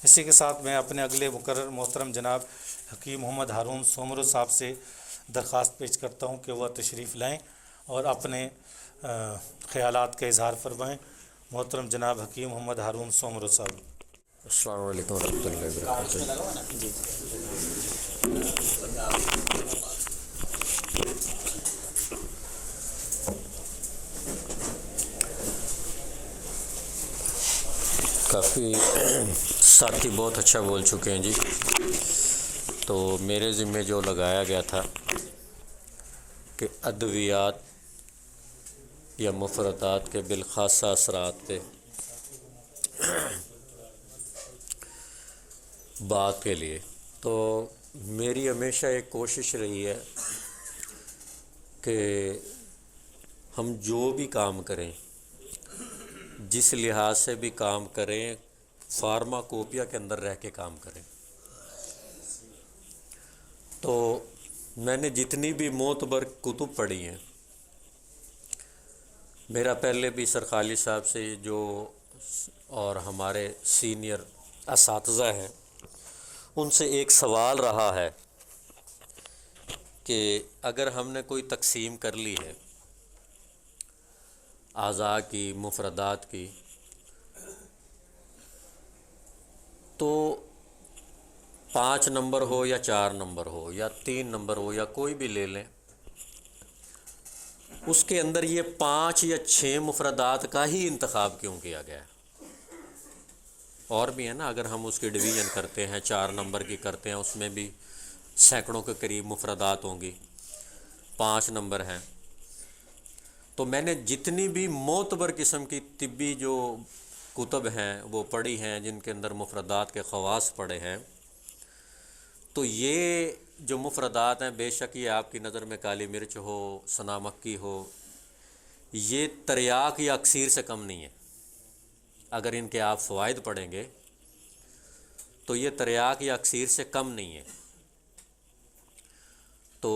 اسی کے ساتھ میں اپنے اگلے مقرر محترم جناب حکیم محمد ہارون سومرو صاحب سے درخواست پیش کرتا ہوں کہ وہ تشریف لائیں اور اپنے خیالات کا اظہار فرمائیں۔ محترم جناب حکیم محمد ہارون سومرو صاحب۔ السلام علیکم ورحمۃ اللہ وبرکاتہ۔ جی کافی ساتھی بہت اچھا بول چکے ہیں جی، تو میرے ذمے جو لگایا گیا تھا کہ ادویات یا مفردات کے بالخاصہ اثرات پہ بات کے لیے، تو میری ہمیشہ ایک کوشش رہی ہے کہ ہم جو بھی کام کریں، جس لحاظ سے بھی کام کریں، فارماکوپیا کے اندر رہ کے کام کریں۔ تو میں نے جتنی بھی معتبر کتب پڑھی ہیں، میرا پہلے بھی سر خالد صاحب سے جو اور ہمارے سینئر اساتذہ ہیں ان سے ایک سوال رہا ہے کہ اگر ہم نے کوئی تقسیم کر لی ہے اعضاء کی، مفردات کی، تو 5 نمبر ہو یا 4 نمبر ہو یا 3 نمبر ہو یا کوئی بھی لے لیں، اس کے اندر یہ 5 یا 6 مفردات کا ہی انتخاب کیوں کیا گیا ہے؟ اور بھی ہے نا، اگر ہم اس کی ڈویژن کرتے ہیں، 4 نمبر کی کرتے ہیں، اس میں بھی سینکڑوں کے قریب مفردات ہوں گی، 5 نمبر ہیں۔ تو میں نے جتنی بھی معتبر قسم کی طبی جو کتب ہیں وہ پڑھی ہیں، جن کے اندر مفردات کے خواص پڑھے ہیں، تو یہ جو مفردات ہیں، بے شک یہ آپ کی نظر میں کالی مرچ ہو، سنا مکی ہو، یہ تریاک یا اکسیر سے کم نہیں ہے۔ اگر ان کے آپ فوائد پڑھیں گے تو یہ تریاک یا اکسیر سے کم نہیں ہے۔ تو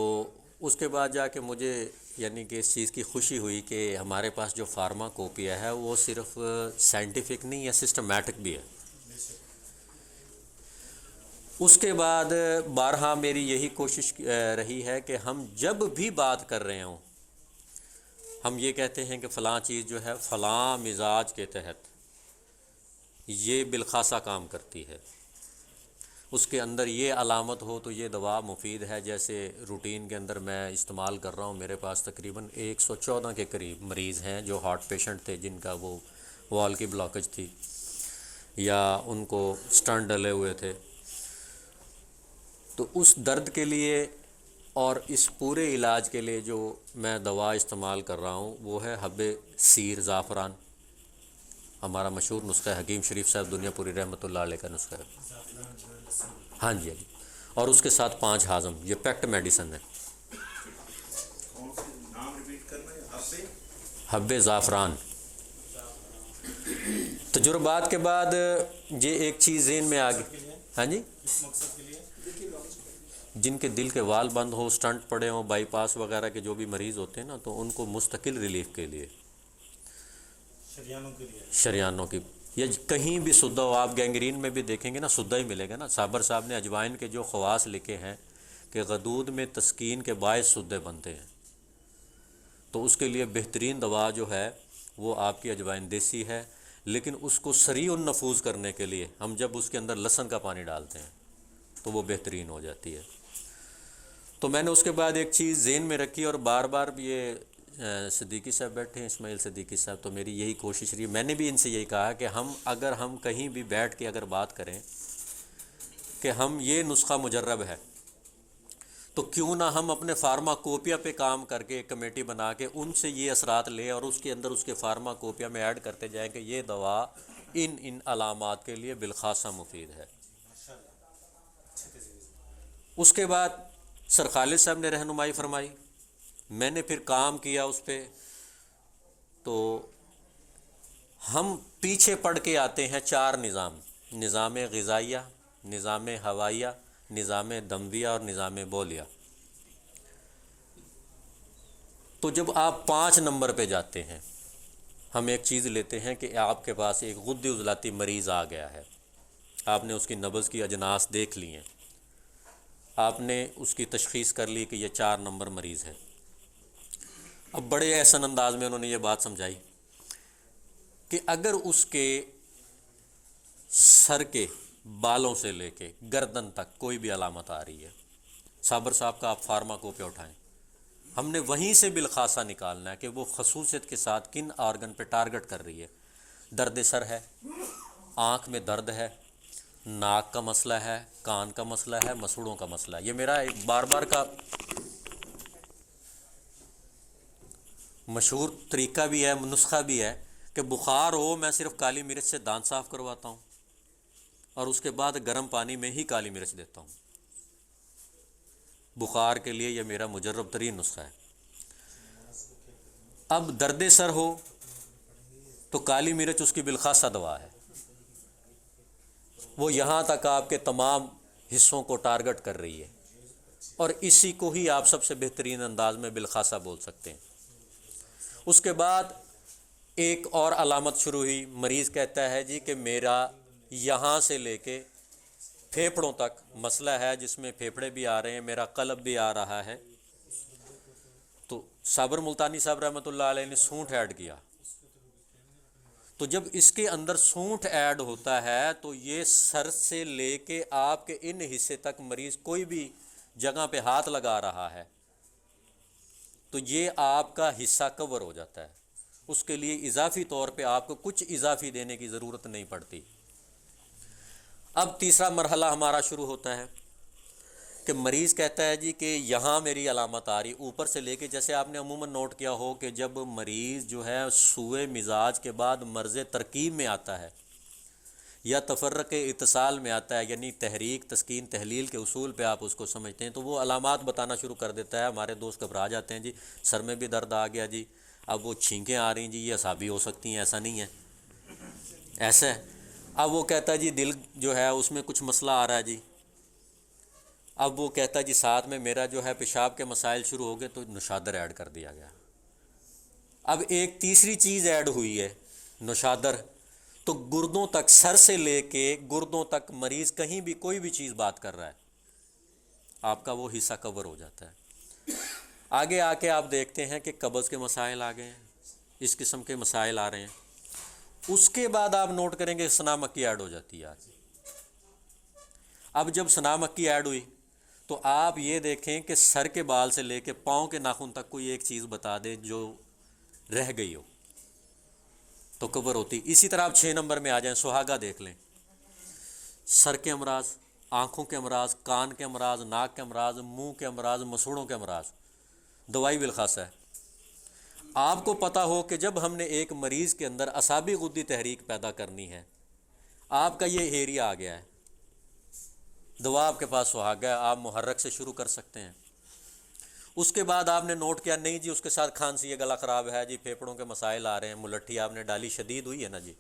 اس کے بعد جا کے مجھے یعنی کہ اس چیز کی خوشی ہوئی کہ ہمارے پاس جو فارماکوپیا ہے وہ صرف سائنٹیفک نہیں ہے، سسٹمیٹک بھی ہے۔ اس کے بعد بارہا میری یہی کوشش رہی ہے کہ ہم جب بھی بات کر رہے ہوں، ہم یہ کہتے ہیں کہ فلاں چیز جو ہے فلاں مزاج کے تحت یہ بالخاصہ کام کرتی ہے، اس کے اندر یہ علامت ہو تو یہ دوا مفید ہے۔ جیسے روٹین کے اندر میں استعمال کر رہا ہوں، میرے پاس تقریباً 114 کے قریب مریض ہیں جو ہارٹ پیشنٹ تھے، جن کا وہ وال کی بلاکج تھی یا ان کو سٹنٹ ڈلے ہوئے تھے۔ تو اس درد کے لیے اور اس پورے علاج کے لیے جو میں دوا استعمال کر رہا ہوں وہ ہے حب سیر زعفران، ہمارا مشہور نسخہ ہے، حکیم شریف صاحب دنیا پوری رحمۃ اللہ علیہ کا نسخہ ہے۔ ہاں جی، اور اس کے ساتھ 5 ہاضم، یہ پیکٹ میڈیسن ہے۔ حب زعفران۔ تجربات کے بعد یہ ایک چیز ذہن میں آ گئی، ہاں جی، جن کے دل کے وال بند ہو، سٹنٹ پڑے ہوں، بائی پاس وغیرہ کے جو بھی مریض ہوتے ہیں نا، تو ان کو مستقل ریلیف کے لیے، شریانوں کی، یا کہیں بھی سدہ ہو، آپ گینگرین میں بھی دیکھیں گے نا سدہ ہی ملے گا نا۔ صابر صاحب نے اجوائن کے جو خواص لکھے ہیں کہ غدود میں تسکین کے باعث سدے بنتے ہیں، تو اس کے لیے بہترین دوا جو ہے وہ آپ کی اجوائن دیسی ہے، لیکن اس کو سریع النفوذ کرنے کے لیے ہم جب اس کے اندر لہسن کا پانی ڈالتے ہیں تو وہ بہترین ہو جاتی ہے۔ تو میں نے اس کے بعد ایک چیز ذہن میں رکھی، اور بار بار بھی یہ صدیقی صاحب بیٹھے ہیں، اسماعیل صدیقی صاحب، تو میری یہی کوشش رہی، میں نے بھی ان سے یہی کہا کہ ہم کہیں بھی بیٹھ کے اگر بات کریں کہ ہم یہ نسخہ مجرب ہے، تو کیوں نہ ہم اپنے فارماکوپیا پہ کام کر کے ایک کمیٹی بنا کے ان سے یہ اثرات لیں اور اس کے اندر اس کے فارماکوپیا میں ایڈ کرتے جائیں کہ یہ دوا ان علامات کے لیے بالخاصہ مفید ہے۔ اس کے بعد سر خالد صاحب نے رہنمائی فرمائی، میں نے پھر کام کیا اس پہ، تو ہم پیچھے پڑھ کے آتے ہیں 4 نظام: نظام غذائیہ، نظام ہوائیہ، نظام دمویہ اور نظام بولیہ۔ تو جب آپ 5 نمبر پہ جاتے ہیں، ہم ایک چیز لیتے ہیں کہ آپ کے پاس ایک غدے عضلاتی مریض آ گیا ہے، آپ نے اس کی نبض کی اجناس دیکھ لی ہیں، آپ نے اس کی تشخیص کر لی کہ یہ 4 نمبر مریض ہے۔ اب بڑے احسن انداز میں انہوں نے یہ بات سمجھائی کہ اگر اس کے سر کے بالوں سے لے کے گردن تک کوئی بھی علامت آ رہی ہے، صابر صاحب کا آپ فارماکوپیا اٹھائیں، ہم نے وہیں سے بالخاصہ نکالنا ہے کہ وہ خصوصیت کے ساتھ کن آرگن پہ ٹارگٹ کر رہی ہے۔ درد سر ہے، آنکھ میں درد ہے، ناک کا مسئلہ ہے، کان کا مسئلہ ہے، مسوڑوں کا مسئلہ ہے۔ یہ میرا ایک بار بار کا مشہور طریقہ بھی ہے، نسخہ بھی ہے کہ بخار ہو میں صرف کالی مرچ سے دانت صاف کرواتا ہوں اور اس کے بعد گرم پانی میں ہی کالی مرچ دیتا ہوں۔ بخار کے لیے یہ میرا مجرب ترین نسخہ ہے۔ اب درد سر ہو تو کالی مرچ اس کی بالخاصہ دوا ہے، وہ یہاں تک آپ کے تمام حصوں کو ٹارگٹ کر رہی ہے، اور اسی کو ہی آپ سب سے بہترین انداز میں بالخاصہ بول سکتے ہیں۔ اس کے بعد ایک اور علامت شروع ہوئی، مریض کہتا ہے جی کہ میرا یہاں سے لے کے پھیپھڑوں تک مسئلہ ہے، جس میں پھیپھڑے بھی آ رہے ہیں، میرا قلب بھی آ رہا ہے۔ تو صابر ملتانی صاحب رحمۃ اللہ علیہ نے سونٹ ایڈ کیا، تو جب اس کے اندر سونٹ ایڈ ہوتا ہے تو یہ سر سے لے کے آپ کے ان حصے تک مریض کوئی بھی جگہ پہ ہاتھ لگا رہا ہے تو یہ آپ کا حصہ کور ہو جاتا ہے، اس کے لیے اضافی طور پہ آپ کو کچھ اضافی دینے کی ضرورت نہیں پڑتی۔ اب تیسرا مرحلہ ہمارا شروع ہوتا ہے کہ مریض کہتا ہے جی کہ یہاں میری علامت آ رہی، اوپر سے لے کے، جیسے آپ نے عموماً نوٹ کیا ہو کہ جب مریض جو ہے سوء مزاج کے بعد مرض ترکیب میں آتا ہے یا تفرق اتصال میں آتا ہے، یعنی تحریک، تسکین، تحلیل کے اصول پہ آپ اس کو سمجھتے ہیں، تو وہ علامات بتانا شروع کر دیتا ہے۔ ہمارے دوست گھبرا جاتے ہیں، جی سر میں بھی درد آ گیا جی، اب وہ چھینکیں آ رہی ہیں جی، یہ اعصابی ہو سکتی ہیں، ایسا نہیں ہے، ایسا ہے۔ اب وہ کہتا ہے جی دل جو ہے اس میں کچھ مسئلہ آ رہا ہے جی، اب وہ کہتا ہے جی ساتھ میں میرا جو ہے پیشاب کے مسائل شروع ہو گئے، تو نشادر ایڈ کر دیا گیا۔ اب ایک تیسری چیز ایڈ ہوئی ہے، نشادر، تو گردوں تک، سر سے لے کے گردوں تک مریض کہیں بھی کوئی بھی چیز بات کر رہا ہے، آپ کا وہ حصہ کور ہو جاتا ہے۔ آگے آ کے آپ دیکھتے ہیں کہ قبض کے مسائل آ گئے ہیں، اس قسم کے مسائل آ رہے ہیں۔ اس کے بعد آپ نوٹ کریں گے سنا مکی ایڈ ہو جاتی ہے آج۔ اب جب سنا مکی ایڈ ہوئی تو آپ یہ دیکھیں کہ سر کے بال سے لے کے پاؤں کے ناخن تک کوئی ایک چیز بتا دے جو رہ گئی ہو تو کور ہوتی۔ اسی طرح آپ 6 نمبر میں آ جائیں، سہاگا دیکھ لیں، سر کے امراض، آنکھوں کے امراض، کان کے امراض، ناک کے امراض، منہ کے امراض، مسوڑوں کے امراض، دوائی بالخاصہ ہے۔ آپ کو پتہ ہو کہ جب ہم نے ایک مریض کے اندر اعصابی غدی تحریک پیدا کرنی ہے، آپ کا یہ ایریا آ گیا ہے، دوا آپ کے پاس سہاگا ہے، آپ محرک سے شروع کر سکتے ہیں۔ اس کے بعد آپ نے نوٹ کیا نہیں جی اس کے ساتھ کھانسی ہے، گلا خراب ہے جی، پھیپھڑوں کے مسائل آ رہے ہیں، ملٹھی آپ نے ڈالی، شدید ہوئی ہے نا جی،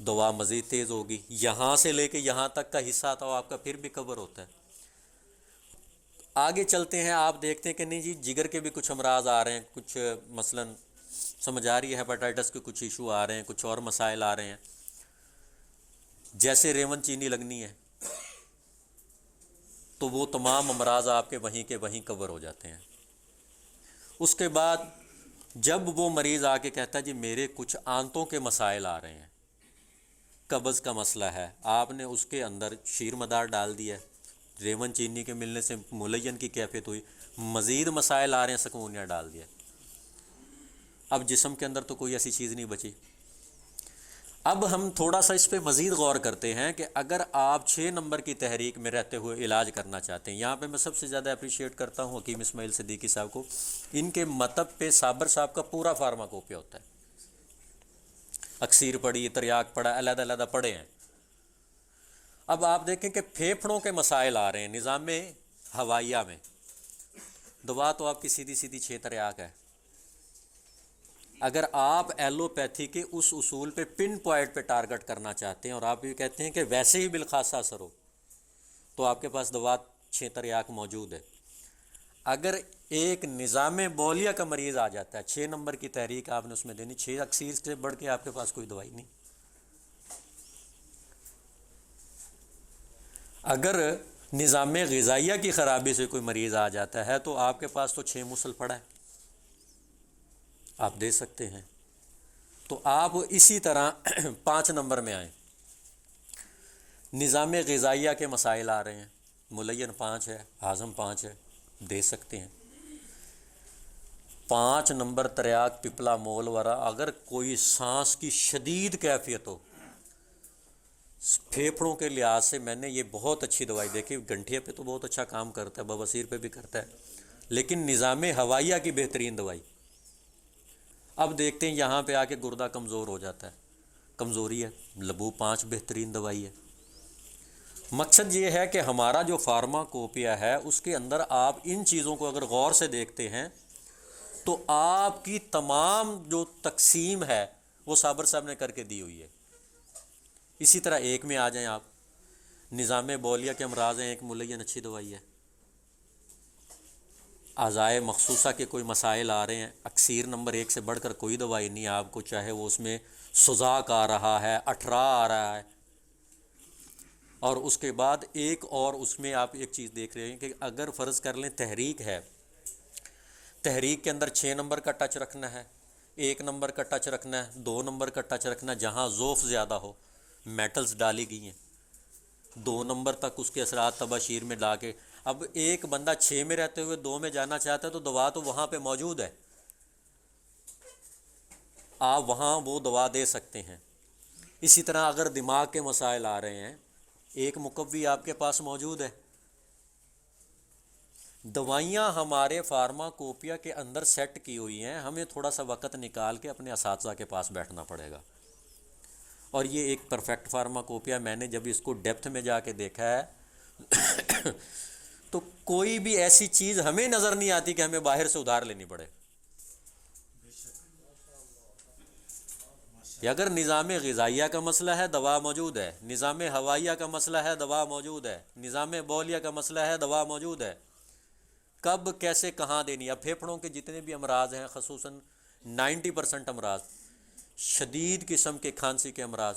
دوا مزید تیز ہوگی، یہاں سے لے کے یہاں تک کا حصہ آتا ہو آپ کا پھر بھی کور ہوتا ہے۔ آگے چلتے ہیں، آپ دیکھتے ہیں کہ نہیں جی جگر کے بھی کچھ امراض آ رہے ہیں، کچھ مثلاً سمجھ آ رہی ہے ہیپاٹائٹس کے کچھ ایشو آ رہے ہیں، کچھ اور مسائل آ رہے ہیں، جیسے ریون چینی لگنی ہے، تو وہ تمام امراض آپ کے وہیں کور ہو جاتے ہیں۔ اس کے بعد جب وہ مریض آ کے کہتا ہے جی میرے کچھ آنتوں کے مسائل آ رہے ہیں، قبض کا مسئلہ ہے، آپ نے اس کے اندر شیر مدار ڈال دیا ہے، ریون چینی کے ملنے سے ملین کی کیفیت ہوئی، مزید مسائل آ رہے ہیں، سکونیا ڈال دیا، اب جسم کے اندر تو کوئی ایسی چیز نہیں بچی۔ اب ہم تھوڑا سا اس پہ مزید غور کرتے ہیں کہ اگر آپ 6 نمبر کی تحریک میں رہتے ہوئے علاج کرنا چاہتے ہیں، یہاں پہ میں سب سے زیادہ اپریشیٹ کرتا ہوں حکیم اسماعیل صدیقی صاحب کو، ان کے مطب پہ صابر صاحب کا پورا فارماکوپیا ہوتا ہے، اکسیر پڑھی، تریاک پڑھا، علیحدہ علیحدہ پڑھے ہیں۔ اب آپ دیکھیں کہ پھیپھڑوں کے مسائل آ رہے ہیں، نظام ہوائیہ میں دوا تو آپ کی سیدھی 6 تریاک ہے۔ اگر آپ ایلوپیتھی کے اس اصول پہ پن پوائنٹ پہ ٹارگٹ کرنا چاہتے ہیں اور آپ یہ کہتے ہیں کہ ویسے ہی بالخاصہ اثر ہو، تو آپ کے پاس دوا 6 تریاک موجود ہے۔ اگر ایک نظام بولیہ کا مریض آ جاتا ہے، 6 نمبر کی تحریک آپ نے اس میں دینی، 6 اکسیر سے بڑھ کے آپ کے پاس کوئی دوائی نہیں۔ اگر نظام غذائیہ کی خرابی سے کوئی مریض آ جاتا ہے تو آپ کے پاس تو 6 مسل پڑا ہے، آپ دے سکتے ہیں۔ تو آپ اسی طرح 5 نمبر میں آئیں، نظام غذائیہ کے مسائل آ رہے ہیں، ملین 5 ہے، ہاضم 5 ہے، دے سکتے ہیں۔ 5 نمبر تریاک پپلا مول ورا، اگر کوئی سانس کی شدید کیفیت ہو، پھیپھڑوں کے لحاظ سے میں نے یہ بہت اچھی دوائی دیکھی، گنٹھیا پہ تو بہت اچھا کام کرتا ہے، بواسیر پہ بھی کرتا ہے، لیکن نظام ہوائیہ کی بہترین دوائی۔ اب دیکھتے ہیں یہاں پہ آ کے گردہ کمزور ہو جاتا ہے، کمزوری ہے، لبو 5 بہترین دوائی ہے۔ مقصد یہ ہے کہ ہمارا جو فارماکوپیا ہے اس کے اندر آپ ان چیزوں کو اگر غور سے دیکھتے ہیں تو آپ کی تمام جو تقسیم ہے وہ صابر صاحب نے کر کے دی ہوئی ہے۔ اسی طرح 1 میں آ جائیں آپ، نظام بولیہ کے امراض ہیں، ایک ملین اچھی دوائی ہے۔ اعضائے مخصوصہ کے کوئی مسائل آ رہے ہیں، اکسیر نمبر 1 سے بڑھ کر کوئی دوائی نہیں آپ کو، چاہے وہ اس میں سزاک آ رہا ہے، اٹھرا آ رہا ہے۔ اور اس کے بعد ایک اور اس میں آپ ایک چیز دیکھ رہے ہیں کہ اگر فرض کر لیں تحریک ہے، تحریک کے اندر 6 نمبر کا ٹچ رکھنا ہے، 1 نمبر کا ٹچ رکھنا ہے، 2 نمبر کا ٹچ رکھنا ہے، جہاں ذوف زیادہ ہو، میٹلز ڈالی گئی ہیں، 2 نمبر تک اس کے اثرات تباشیر میں لا کے۔ اب ایک بندہ 6 میں رہتے ہوئے 2 میں جانا چاہتا ہے تو دوا تو وہاں پہ موجود ہے، آپ وہاں وہ دوا دے سکتے ہیں۔ اسی طرح اگر دماغ کے مسائل آ رہے ہیں، ایک مقوی آپ کے پاس موجود ہے۔ دوائیاں ہمارے فارماکوپیا کے اندر سیٹ کی ہوئی ہیں، ہمیں تھوڑا سا وقت نکال کے اپنے اساتذہ کے پاس بیٹھنا پڑے گا۔ اور یہ ایک پرفیکٹ فارماکوپیا، میں نے جب اس کو ڈیپتھ میں جا کے دیکھا ہے تو کوئی بھی ایسی چیز ہمیں نظر نہیں آتی کہ ہمیں باہر سے ادھار لینی پڑے۔ اگر نظام غذائیہ کا مسئلہ ہے دوا موجود ہے، نظام ہوائیہ کا مسئلہ ہے دوا موجود ہے، نظام بولیہ کا مسئلہ ہے دوا موجود ہے۔ کب کیسے کہاں دینی؟ اب پھیپھڑوں کے جتنے بھی امراض ہیں، خصوصاً 90% امراض، شدید قسم کے کھانسی کے امراض،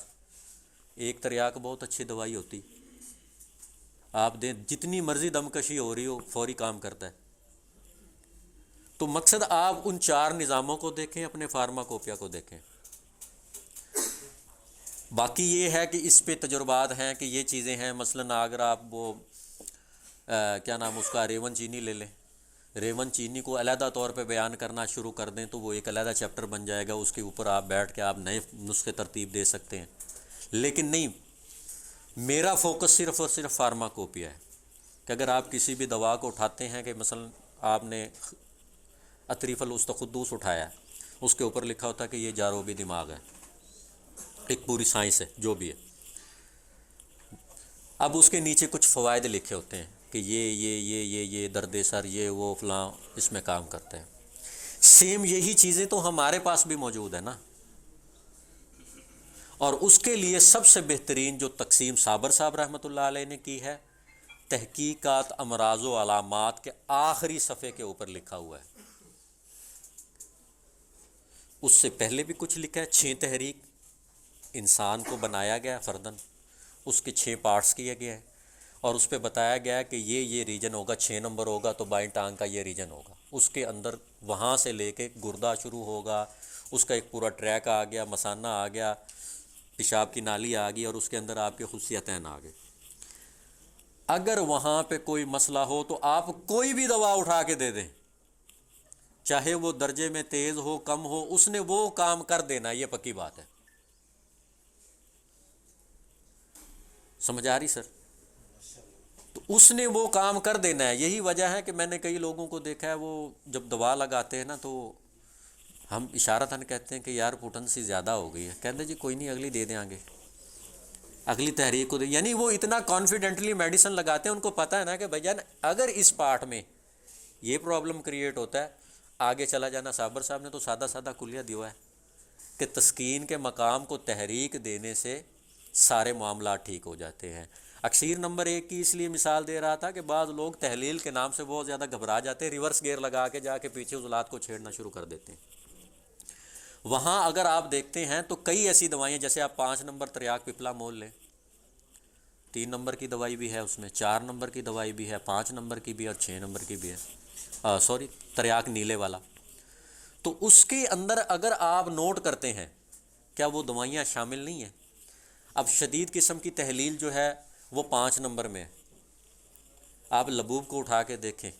ایک تریاک بہت اچھی دوائی ہوتی، آپ دیں، جتنی مرضی دم کشی ہو رہی ہو فوری کام کرتا ہے۔ تو مقصد آپ ان 4 نظاموں کو دیکھیں، اپنے فارماکوپیا کو دیکھیں۔ باقی یہ ہے کہ اس پہ تجربات ہیں کہ یہ چیزیں ہیں، مثلاً اگر آپ وہ کیا نام اس کا، ریون چینی لے لیں، ریون چینی کو علیحدہ طور پہ بیان کرنا شروع کر دیں تو وہ ایک علیحدہ چیپٹر بن جائے گا، اس کے اوپر آپ بیٹھ کے آپ نئے نسخے ترتیب دے سکتے ہیں۔ لیکن نہیں، میرا فوکس صرف اور صرف فارماکوپیا ہے کہ اگر آپ کسی بھی دوا کو اٹھاتے ہیں، کہ مثلاً آپ نے اطریف الاستقدوس اٹھایا، اس کے اوپر لکھا ہوتا ہے کہ یہ جاروبی دماغ ہے، ایک پوری سائنس ہے جو بھی ہے۔ اب اس کے نیچے کچھ فوائد لکھے ہوتے ہیں کہ یہ درد سر، یہ وہ فلاں اس میں کام کرتے ہیں۔ سیم یہی چیزیں تو ہمارے پاس بھی موجود ہے نا، اور اس کے لیے سب سے بہترین جو تقسیم صابر صاحب رحمۃ اللہ علیہ نے کی ہے، تحقیقات امراض و علامات کے آخری صفحے کے اوپر لکھا ہوا ہے۔ اس سے پہلے بھی کچھ لکھا ہے، 6 تحریک انسان کو بنایا گیا فردن، اس کے 6 پارٹس کیے گئے ہیں، اور اس پہ بتایا گیا ہے کہ یہ ریجن ہوگا، 6 نمبر ہوگا تو بائیں ٹانگ کا یہ ریجن ہوگا، اس کے اندر وہاں سے لے کے گردہ شروع ہوگا، اس کا ایک پورا ٹریک آ گیا، مثانہ آ گیا، پیشاب کی نالی آ گئی، اور اس کے اندر آپ کے خصیتین آ گئے۔ اگر وہاں پہ کوئی مسئلہ ہو تو آپ کوئی بھی دوا اٹھا کے دے دیں، چاہے وہ درجے میں تیز ہو کم ہو، اس نے وہ کام کر دینا، یہ پکی بات ہے۔ سمجھ آ رہی سر؟ تو اس نے وہ کام کر دینا ہے۔ یہی وجہ ہے کہ میں نے کئی لوگوں کو دیکھا ہے، وہ جب دوا لگاتے ہیں نا تو ہم اشارتاً کہتے ہیں کہ یار پوٹنسی زیادہ ہو گئی ہے، کہتے جی کوئی نہیں اگلی دے دیں، آگے اگلی تحریک کو دے، یعنی وہ اتنا کانفیڈنٹلی میڈیسن لگاتے ہیں، ان کو پتہ ہے نا کہ بھائی جان اگر اس پارٹ میں یہ پرابلم کریٹ ہوتا ہے آگے چلا جانا۔ صابر صاحب نے تو سادہ سادہ کلیہ دیا ہے کہ تسکین کے مقام کو تحریک دینے سے سارے معاملات ٹھیک ہو جاتے ہیں۔ اکسیر نمبر 1 کی اس لیے مثال دے رہا تھا کہ بعض لوگ تحلیل کے نام سے بہت زیادہ گھبرا جاتے ہیں، ریورس گیئر لگا کے جا کے پیچھے عضلات کو چھیڑنا شروع کر دیتے ہیں۔ وہاں اگر آپ دیکھتے ہیں تو کئی ایسی دوائیں، جیسے آپ 5 نمبر تریاک پپلا مول لیں، 3 نمبر کی دوائی بھی ہے اس میں، 4 نمبر کی دوائی بھی ہے، 5 نمبر کی بھی ہے اور 6 نمبر کی بھی ہے، تریاک نیلے والا۔ تو اس کے اندر اگر آپ نوٹ کرتے ہیں کیا وہ دوائیاں شامل نہیں ہیں؟ اب شدید قسم کی تحلیل جو ہے وہ 5 نمبر میں ہے۔ آپ لبوب کو اٹھا کے دیکھیں،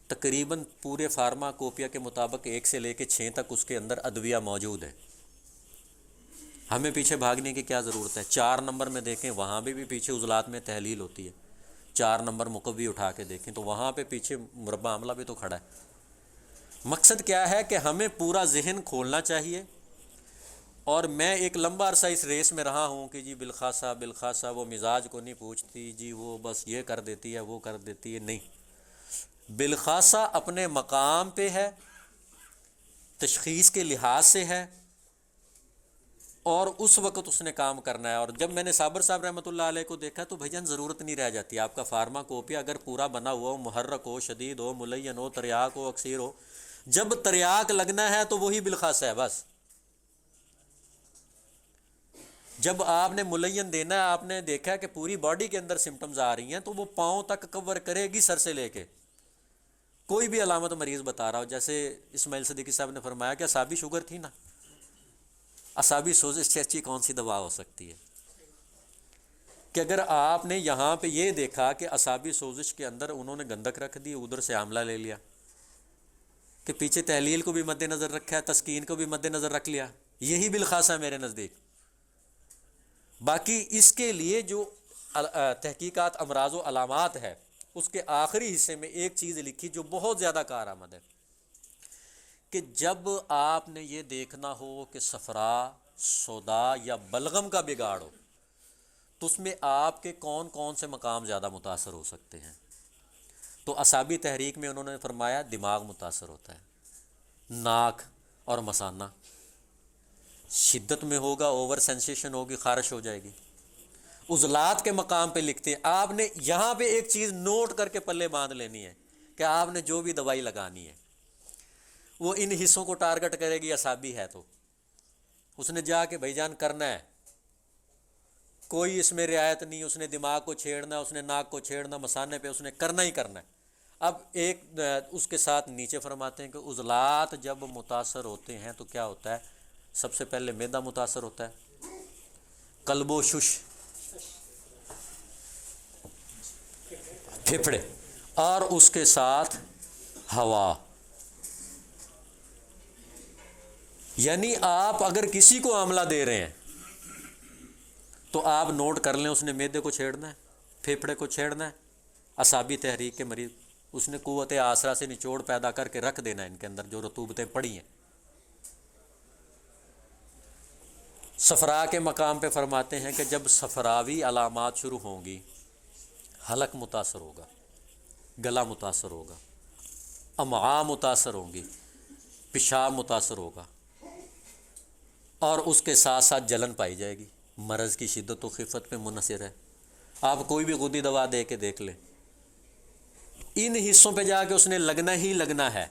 تقریباً پورے فارما کوپیا کے مطابق 1 سے لے کے 6 تک اس کے اندر ادویہ موجود ہے۔ ہمیں پیچھے بھاگنے کی کیا ضرورت ہے؟ 4 نمبر میں دیکھیں، وہاں بھی پیچھے عضلات میں تحلیل ہوتی ہے۔ 4 نمبر مقوی اٹھا کے دیکھیں تو وہاں پہ پیچھے مربع عملہ بھی تو کھڑا ہے۔ مقصد کیا ہے کہ ہمیں پورا ذہن کھولنا چاہیے۔ اور میں ایک لمبا عرصہ اس ریس میں رہا ہوں کہ جی بالخاصہ وہ مزاج کو نہیں پوچھتی، جی وہ بس یہ کر دیتی ہے وہ کر دیتی ہے۔ نہیں، بالخاصہ اپنے مقام پہ ہے، تشخیص کے لحاظ سے ہے، اور اس وقت اس نے کام کرنا ہے۔ اور جب میں نے صابر صاحب رحمۃ اللہ علیہ کو دیکھا تو بھائی جان ضرورت نہیں رہ جاتی، آپ کا فارما کوپیا اگر پورا بنا ہوا ہو، محرک ہو، شدید ہو، ملین ہو، تریاک ہو، اکثیر ہو، جب تریاک لگنا ہے تو وہی بالخاصہ ہے بس۔ جب آپ نے ملین دینا ہے، آپ نے دیکھا کہ پوری باڈی کے اندر سمٹمز آ رہی ہیں تو وہ پاؤں تک کور کرے گی، سر سے لے کے۔ کوئی بھی علامت مریض بتا رہا ہو، جیسے اسماعیل صدیقی صاحب نے فرمایا کہ اعصابی شوگر تھی نا، اعصابی سوزش سے اچھی کون سی دوا ہو سکتی ہے؟ کہ اگر آپ نے یہاں پہ یہ دیکھا کہ اعصابی سوزش کے اندر انہوں نے گندک رکھ دی، ادھر سے آملہ لے لیا، کہ پیچھے تحلیل کو بھی مد نظر رکھا ہے، تسکین کو بھی مد نظر رکھ لیا، یہی بالخاصہ ہے میرے نزدیک۔ باقی اس کے لیے جو تحقیقات امراض و علامات ہے، اس کے آخری حصے میں ایک چیز لکھی جو بہت زیادہ کارآمد ہے، کہ جب آپ نے یہ دیکھنا ہو کہ صفرا، سودا یا بلغم کا بگاڑ ہو تو اس میں آپ کے کون کون سے مقام زیادہ متاثر ہو سکتے ہیں؟ تو اعصابی تحریک میں انہوں نے فرمایا دماغ متاثر ہوتا ہے، ناک اور مثانہ شدت میں ہوگا، اوور سینسیشن ہوگی، خارش ہو جائے گی۔ عضلات کے مقام پہ لکھتے ہیں، آپ نے یہاں پہ ایک چیز نوٹ کر کے پلے باندھ لینی ہے کہ آپ نے جو بھی دوائی لگانی ہے وہ ان حصوں کو ٹارگٹ کرے گی۔ اعصابی ہے تو اس نے جا کے بھائی جان کرنا ہے، کوئی اس میں رعایت نہیں، اس نے دماغ کو چھیڑنا، اس نے ناک کو چھیڑنا، مثانے پہ اس نے کرنا ہی کرنا ہے۔ اب ایک اس کے ساتھ نیچے فرماتے ہیں کہ عضلات جب متاثر ہوتے ہیں تو کیا ہوتا ہے؟ سب سے پہلے معدہ متاثر ہوتا ہے، قلب و شش، پھیپھڑے، اور اس کے ساتھ ہوا۔ یعنی آپ اگر کسی کو آملہ دے رہے ہیں تو آپ نوٹ کر لیں، اس نے معدے کو چھیڑنا ہے، پھیپھڑے کو چھیڑنا ہے، اعصابی تحریک کے مریض، اس نے قوت آسرا سے نچوڑ پیدا کر کے رکھ دینا ہے ان کے اندر جو رطوبتیں پڑی ہیں۔ صفرا کے مقام پہ فرماتے ہیں کہ جب صفراوی علامات شروع ہوں گی، حلق متاثر ہوگا، گلا متاثر ہوگا، امعاء متاثر ہوں گی، پیشاب متاثر ہوگا، اور اس کے ساتھ ساتھ جلن پائی جائے گی۔ مرض کی شدت و خفت پہ منحصر ہے، آپ کوئی بھی غدی دوا دے کے دیکھ لیں، ان حصوں پہ جا کے اس نے لگنا ہی لگنا ہے۔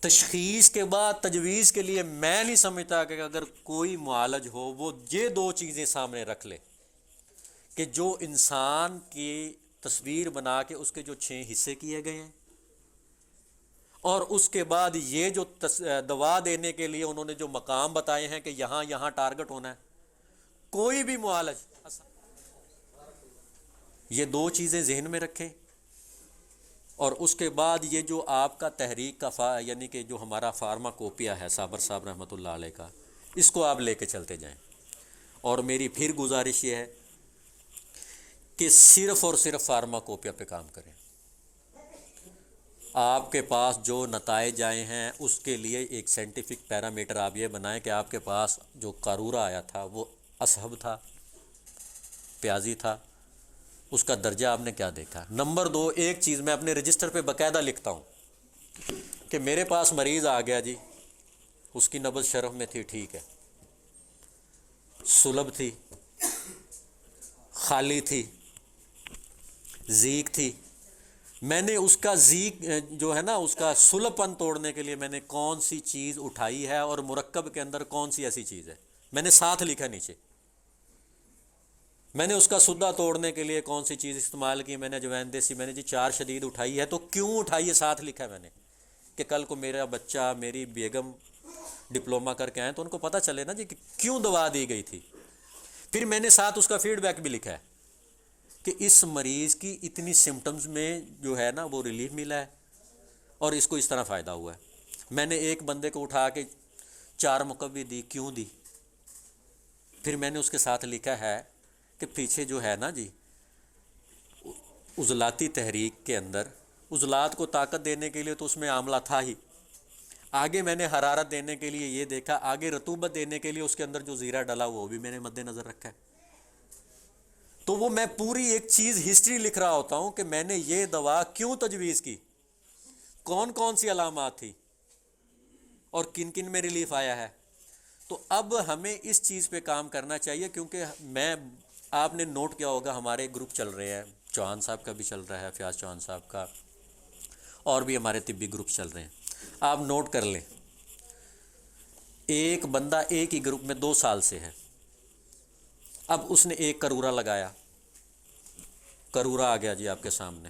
تشخیص کے بعد تجویز کے لیے میں نہیں سمجھتا کہ اگر کوئی معالج ہو وہ یہ 2 چیزیں سامنے رکھ لے کہ جو انسان کی تصویر بنا کے اس کے جو 6 حصے کیے گئے ہیں، اور اس کے بعد یہ جو دوا دینے کے لیے انہوں نے جو مقام بتائے ہیں کہ یہاں یہاں ٹارگٹ ہونا ہے، کوئی بھی معالج یہ 2 چیزیں ذہن میں رکھیں، اور اس کے بعد یہ جو آپ کا تحریک کا یعنی کہ جو ہمارا فارما کوپیا ہے صابر صاحب رحمۃ اللہ علیہ کا، اس کو آپ لے کے چلتے جائیں۔ اور میری پھر گزارش یہ ہے کہ صرف اور صرف فارما کوپیا پہ کام کریں۔ آپ کے پاس جو نتائج آئے ہیں اس کے لیے ایک سائنٹیفک پیرامیٹر آپ یہ بنائیں کہ آپ کے پاس جو قارورہ آیا تھا وہ اصحب تھا، پیازی تھا، اس کا درجہ آپ نے کیا دیکھا۔ نمبر 2، ایک چیز میں اپنے رجسٹر پہ باقاعدہ لکھتا ہوں کہ میرے پاس مریض آ گیا جی، اس کی نبض شرف میں تھی، ٹھیک ہے، سلب تھی، خالی تھی، زیک تھی، میں نے اس کا زیک جو ہے نا اس کا سلب پن توڑنے کے لیے میں نے کون سی چیز اٹھائی ہے اور مرکب کے اندر کون سی ایسی چیز ہے، میں نے ساتھ لکھا نیچے میں نے اس کا سدہ توڑنے کے لیے کون سی چیز استعمال کی؟ میں نے اجوائن دیسی، میں نے جی 4 شدید اٹھائی ہے، تو کیوں اٹھائی ہے ساتھ لکھا ہے میں نے، کہ کل کو میرا بچہ، میری بیگم ڈپلوما کر کے آئیں تو ان کو پتہ چلے نا جی کہ کیوں دوا دی گئی تھی۔ پھر میں نے ساتھ اس کا فیڈ بیک بھی لکھا ہے کہ اس مریض کی اتنی سمٹمز میں جو ہے نا وہ ریلیف ملا ہے اور اس کو اس طرح فائدہ ہوا ہے۔ میں نے ایک بندے کو اٹھا کے 4 مقوی دی، کیوں دی؟ پھر میں نے اس کے ساتھ لکھا ہے کہ پیچھے جو ہے نا جی عضلاتی تحریک کے اندر عضلات کو طاقت دینے کے لیے تو اس میں آملہ تھا ہی، آگے میں نے حرارت دینے کے لیے یہ دیکھا، آگے رطوبت دینے کے لیے اس کے اندر جو زیرہ ڈلا وہ بھی میں نے مد نظر رکھا ہے۔ تو وہ میں پوری ایک چیز ہسٹری لکھ رہا ہوتا ہوں کہ میں نے یہ دوا کیوں تجویز کی، کون کون سی علامات تھی اور کن کن میں ریلیف آیا ہے۔ تو اب ہمیں اس چیز پہ کام کرنا چاہیے، کیونکہ آپ نے نوٹ کیا ہوگا ہمارے گروپ چل رہے ہیں، چوہان صاحب کا بھی چل رہا ہے، فیاض چوہان صاحب کا، اور بھی ہمارے طبی گروپ چل رہے ہیں۔ آپ نوٹ کر لیں، ایک بندہ ایک ہی گروپ میں 2 سال سے ہے، اب اس نے ایک کرورا لگایا، کرورا آ گیا جی آپ کے سامنے،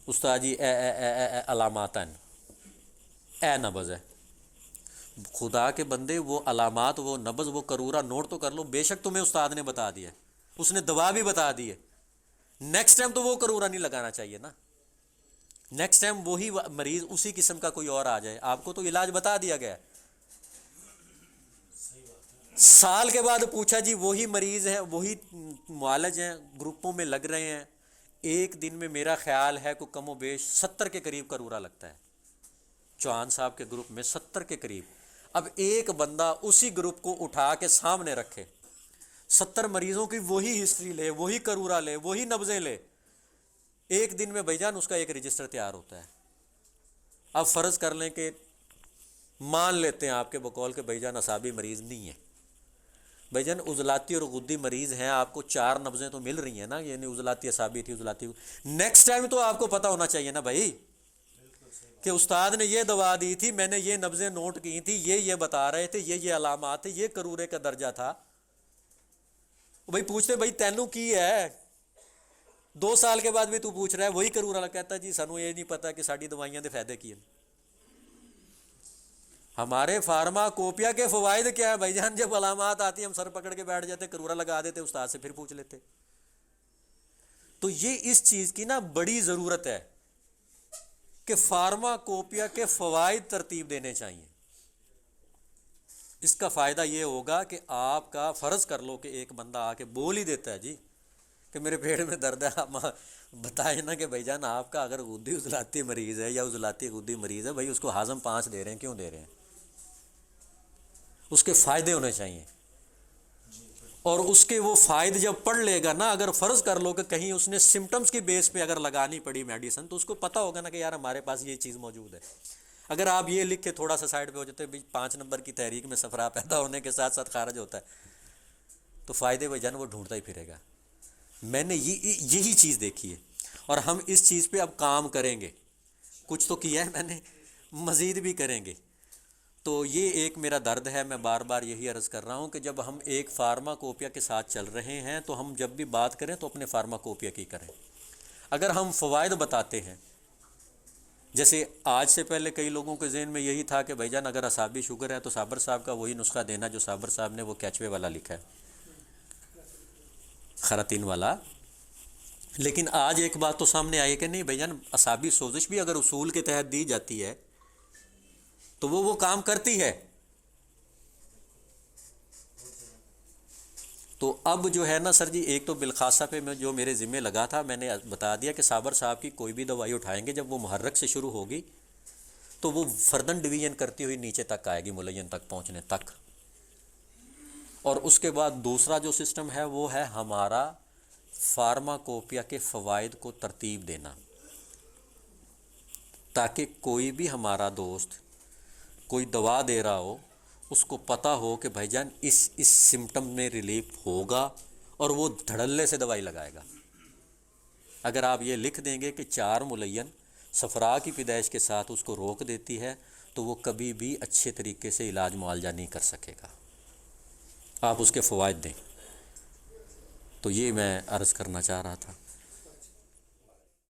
استاد جی اے علامات اے نبض ہے۔ خدا کے بندے وہ علامات، وہ نبض، وہ کرورا نوٹ تو کر لو، بے شک تمہیں استاد نے بتا دیا، اس نے دوا بھی بتا دی ہے، نیکسٹ ٹائم تو وہ کرورا نہیں لگانا چاہیے نا، نیکسٹ ٹائم وہی مریض اسی قسم کا کوئی اور آ جائے، آپ کو تو علاج بتا دیا گیا ہے، سال کے بعد پوچھا جی وہی مریض ہیں، وہی معالج ہیں، گروپوں میں لگ رہے ہیں، ایک دن میں میرا خیال ہے کہ کم و بیش 70 کے قریب کرورا لگتا ہے، چوہان صاحب کے گروپ میں 70 کے قریب۔ اب ایک بندہ اسی گروپ کو اٹھا کے سامنے رکھے، 70 مریضوں کی وہی ہسٹری لے، وہی کرورا لے، وہی نبضیں لے، ایک دن میں بھائی جان اس کا ایک رجسٹر تیار ہوتا ہے۔ اب فرض کر لیں کہ مان لیتے ہیں آپ کے بقول کہ بھائی جان اعصابی مریض نہیں ہے، بھائی جان عضلاتی اور غدی مریض ہیں، آپ کو 4 نبضیں تو مل رہی ہیں نا، یعنی عضلاتی اعصابی تھی، عضلاتی، نیکسٹ ٹائم تو آپ کو پتہ ہونا چاہیے نا بھائی کہ استاد نے یہ دوا دی تھی، میں نے یہ نبضیں نوٹ کی تھی، یہ بتا رہے تھے، یہ علامات تھے، یہ کرورے کا درجہ تھا۔ بھائی پوچھتے بھائی تینوں کی ہے، 2 سال کے بعد بھی تو پوچھ رہا ہے وہی کرورا، کہتا جی سانو یہ نہیں پتا کہ ساری دوائیاں دے فائدے کی ہیں، ہمارے فارما کوپیا کے فوائد کیا ہے بھائی جان؟ جب علامات آتی ہیں ہم سر پکڑ کے بیٹھ جاتے، کرورا لگا دیتے، استاد سے پھر پوچھ لیتے۔ تو یہ اس چیز کی نا بڑی ضرورت ہے کہ فارما کوپیا کے فوائد ترتیب دینے چاہیے۔ اس کا فائدہ یہ ہوگا کہ آپ کا فرض کر لو کہ ایک بندہ آ کے بول ہی دیتا ہے جی کہ میرے پیٹ میں درد ہے، آپ بتائیں نا کہ بھائی جان آپ کا اگر غدی عضلاتی مریض ہے یا عضلاتی غدی مریض ہے، بھائی اس کو ہاضم 5 دے رہے ہیں، کیوں دے رہے ہیں؟ اس کے فائدے ہونے چاہیے، اور اس کے وہ فائدے جب پڑھ لے گا نا، اگر فرض کر لو کہ کہیں اس نے سمٹمز کی بیس پہ اگر لگانی پڑی میڈیسن، تو اس کو پتہ ہوگا نا کہ یار ہمارے پاس یہ چیز موجود ہے۔ اگر آپ یہ لکھ کے تھوڑا سا سائڈ پہ ہو جاتے 5 نمبر کی تحریک میں صفرا پیدا ہونے کے ساتھ ساتھ خارج ہوتا ہے، تو فائدے بھائی جان وہ ڈھونڈتا ہی پھرے گا۔ میں نے یہی چیز دیکھی ہے، اور ہم اس چیز پہ اب کام کریں گے، کچھ تو کیا ہے میں نے، مزید بھی کریں گے۔ تو یہ ایک میرا درد ہے، میں بار بار یہی عرض کر رہا ہوں کہ جب ہم ایک فارما کوپیا کے ساتھ چل رہے ہیں تو ہم جب بھی بات کریں تو اپنے فارما کوپیا کی کریں۔ اگر ہم فوائد بتاتے ہیں، جیسے آج سے پہلے کئی لوگوں کے ذہن میں یہی تھا کہ بھائی جان اگر اعصابی شوگر ہے تو صابر صاحب کا وہی نسخہ دینا جو صابر صاحب نے وہ کیچوے والا لکھا ہے، خراتین والا۔ لیکن آج ایک بات تو سامنے آئی کہ نہیں بھائی جان، اعصابی سوزش بھی اگر اصول کے تحت دی جاتی ہے تو وہ کام کرتی ہے۔ تو اب جو ہے نا سر جی، ایک تو بالخاصہ پہ میں جو میرے ذمہ لگا تھا میں نے بتا دیا کہ صابر صاحب کی کوئی بھی دوائی اٹھائیں گے جب وہ محرک سے شروع ہوگی تو وہ فردن ڈویژن کرتی ہوئی نیچے تک آئے گی، ملین تک پہنچنے تک۔ اور اس کے بعد دوسرا جو سسٹم ہے وہ ہے ہمارا فارما کوپیا کے فوائد کو ترتیب دینا، تاکہ کوئی بھی ہمارا دوست کوئی دوا دے رہا ہو اس کو پتہ ہو کہ بھائی جان اس سمٹم میں ریلیف ہوگا، اور وہ دھڑلے سے دوائی لگائے گا۔ اگر آپ یہ لکھ دیں گے کہ 4 ملین صفرا کی پیدائش کے ساتھ اس کو روک دیتی ہے، تو وہ کبھی بھی اچھے طریقے سے علاج معالجہ نہیں کر سکے گا۔ آپ اس کے فوائد دیں۔ تو یہ میں عرض کرنا چاہ رہا تھا.